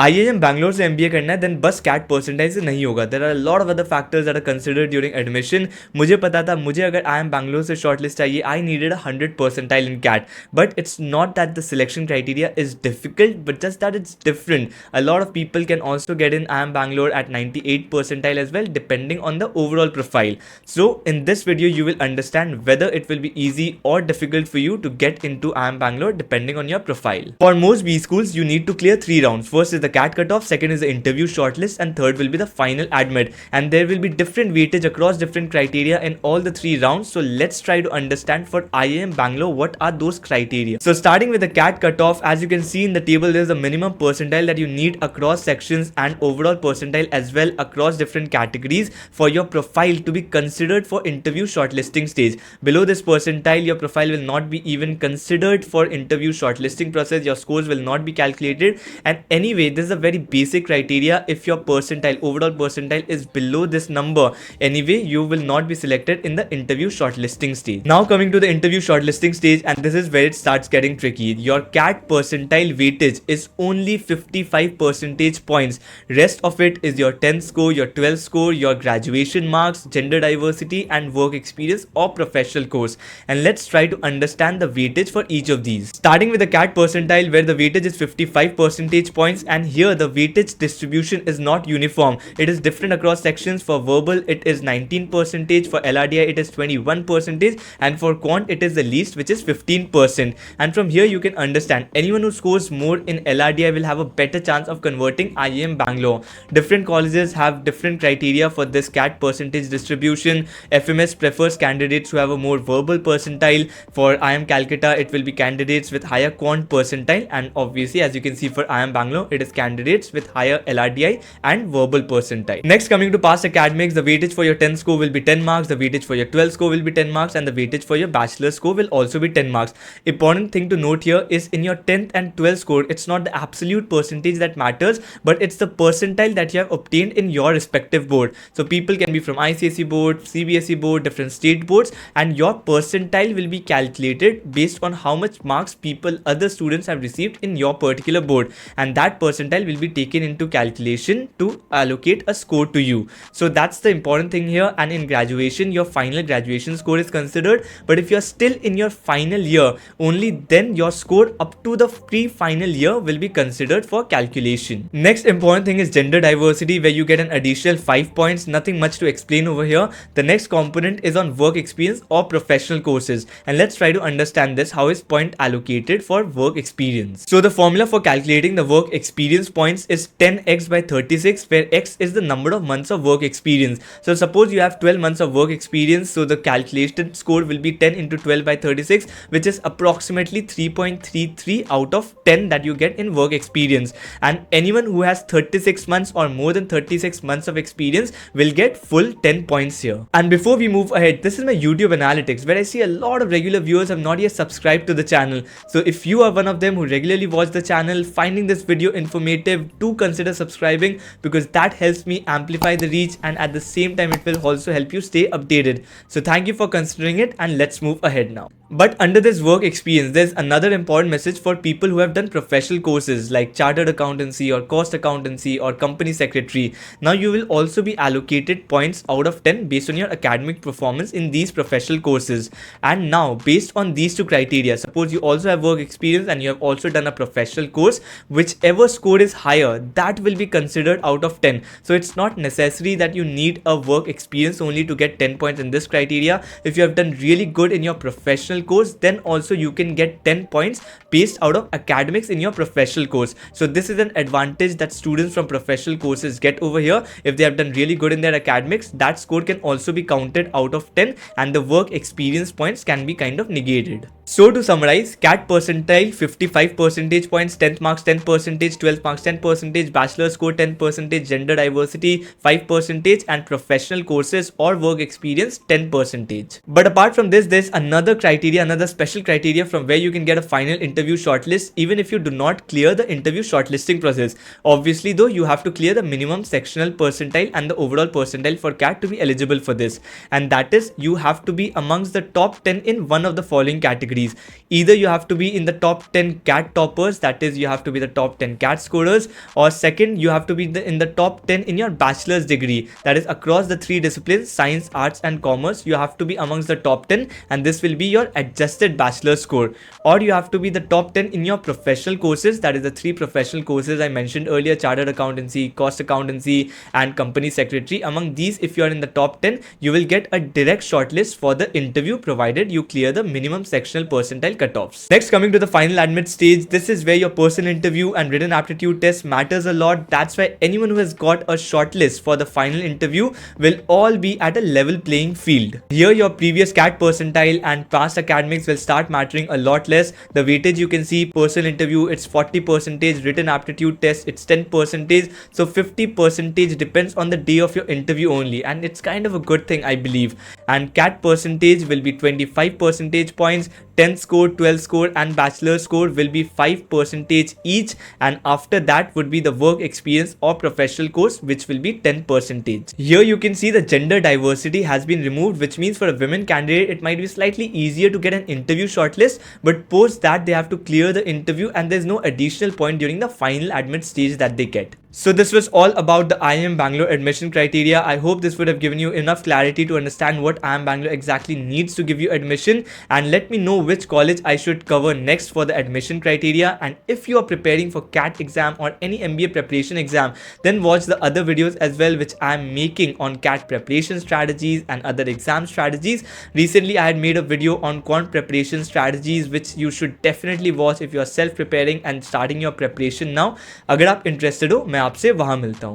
IIM Bangalore से MBA करना है देन बस कैट परसेंटाइज से नहीं होगा. There are lot of other factors that are considered during admission. मुझे पता था मुझे अगर IIM बैंगलोर से शॉर्टलिस्ट चाहिए I needed 100 percentile in CAT, but it's not that the selection criteria is difficult but just that it's different. A lot of people can also get in IIM Bangalore at 98 percentile as well, depending on the overall profile. So in this video you will understand whether it will be easy or difficult for you to get into IIM Bangalore depending on your profile. For most B schools you need to clear 3 rounds. First is the CAT cutoff, second is the interview shortlist, and third will be the final admit. And there will be different weightage across different criteria in all the 3 rounds. So let's try to understand for IIM Bangalore what are those criteria. So starting with the CAT cutoff, as you can see in the table, there's a minimum percentile that you need across sections and overall percentile as well across different categories for your profile to be considered for interview shortlisting stage. Below this percentile, your profile will not be even considered for interview shortlisting process. Your scores will not be calculated. And anyway, this is a very basic criteria. If your percentile, overall percentile is below this number, anyway, you will not be selected in the interview shortlisting stage. Now coming to the interview shortlisting stage, and this is where it starts getting tricky. Your CAT percentile weightage is only 55 percentage points. Rest of it is your 10th score, your 12th score, your graduation marks, gender diversity and work experience or professional course. And let's try to understand the weightage for each of these. Starting with the CAT percentile, where the weightage is 55 percentage points, and here the weightage distribution is not uniform. It is different across sections. For verbal it is 19 percentage, for LRDI it is 21 percentage, and for quant it is the least, which is 15%. And from here you can understand anyone who scores more in LRDI will have a better chance of converting IIM Bangalore. Different colleges have different criteria for this CAT percentage distribution. FMS prefers candidates who have a more verbal percentile. For IIM Calcutta it will be candidates with higher quant percentile, and obviously as you can see for IIM Bangalore it is candidates with higher LRDI and verbal percentile. Next, coming to past academics, the weightage for your 10th score will be 10 marks, the weightage for your 12th score will be 10 marks, and the weightage for your bachelor score will also be 10 marks. Important thing to note here is in your 10th and 12th score, it's not the absolute percentage that matters, but it's the percentile that you have obtained in your respective board. So people can be from ICSE board, CBSE board, different state boards, and your percentile will be calculated based on how much marks other students have received in your particular board, and that percentile will be taken into calculation to allocate a score to you. So that's the important thing here. And in graduation, your final graduation score is considered, but if you're still in your final year, only then your score up to the pre-final year will be considered for calculation. Next important thing is gender diversity, where you get an additional 5 points. Nothing much to explain over here. The next component is on work experience or professional courses, and let's try to understand this. How is point allocated for work experience? So the formula for calculating the work experience points is 10x by 36, where x is the number of months of work experience. So suppose you have 12 months of work experience, so the calculated score will be 10 into 12 by 36, which is approximately 3.33 out of 10 that you get in work experience. And anyone who has 36 months or more than 36 months of experience will get full 10 points here. And before we move ahead, this is my YouTube analytics, where I see a lot of regular viewers have not yet subscribed to the channel. So if you are one of them who regularly watch the channel, finding this video informative, do consider subscribing, because that helps me amplify the reach, and at the same time it will also help you stay updated. So thank you for considering it, and let's move ahead now. But under this work experience, there's another important message for people who have done professional courses like chartered accountancy or cost accountancy or company secretary. Now you will also be allocated points out of 10 based on your academic performance in these professional courses. And now based on these two criteria, suppose you also have work experience and you have also done a professional course, whichever score is higher, that will be considered out of 10. So it's not necessary that you need a work experience only to get 10 points in this criteria. If you have done really good in your professional course, then also you can get 10 points based out of academics in your professional course. So this is an advantage that students from professional courses get over here. If they have done really good in their academics, that score can also be counted out of 10, and the work experience points can be kind of negated. So to summarize, CAT percentile 55 percentage points, 10th marks 10 percentage, 12th marks 10 percentage, bachelor score 10 percentage, gender diversity 5 percentage, and professional courses or work experience 10 percentage. But apart from this, there's another criteria criteria, another special criteria from where you can get a final interview shortlist even if you do not clear the interview shortlisting process. Obviously though, you have to clear the minimum sectional percentile and the overall percentile for CAT to be eligible for this, and that is you have to be amongst the top 10 in one of the following categories. Either you have to be in the top 10 CAT toppers, that is you have to be the top 10 CAT scorers, or second you have to be in the top 10 in your bachelor's degree, that is across the three disciplines, science, arts and commerce. You have to be amongst the top 10 and this will be your adjusted bachelor score. Or you have to be the top 10 in your professional courses, that is the three professional courses I mentioned earlier, chartered accountancy, cost accountancy and company secretary. Among these, if you are in the top 10, you will get a direct shortlist for the interview provided you clear the minimum sectional percentile cutoffs. Next, coming to the final admit stage, this is where your personal interview and written aptitude test matters a lot. That's why anyone who has got a shortlist for the final interview will all be at a level playing field. Here your previous CAT percentile and past academics will start mattering a lot less. The weightage you can see, personal interview it's 40%, written aptitude test it's 10%, so 50% depends on the day of your interview only, and it's kind of a good thing I believe. And CAT percentage will be 25 percentage points, 10 score, 12 score and bachelor score will be 5% each, and after that would be the work experience or professional course which will be 10%. Here you can see the gender diversity has been removed, which means for a women candidate it might be slightly easier to get an interview shortlist, but post that they have to clear the interview and there's no additional point during the final admit stage that they get. So this was all about the IIM Bangalore admission criteria. I hope this would have given you enough clarity to understand what IIM Bangalore exactly needs to give you admission, and let me know which college I should cover next for the admission criteria. And if you are preparing for CAT exam or any MBA preparation exam, then watch the other videos as well which I am making on CAT preparation strategies and other exam strategies. Recently I had made a video on quant preparation strategies which you should definitely watch if you are self preparing and starting your preparation now. अगर आप interested हो मैं आपसे वहां मिलता हूं।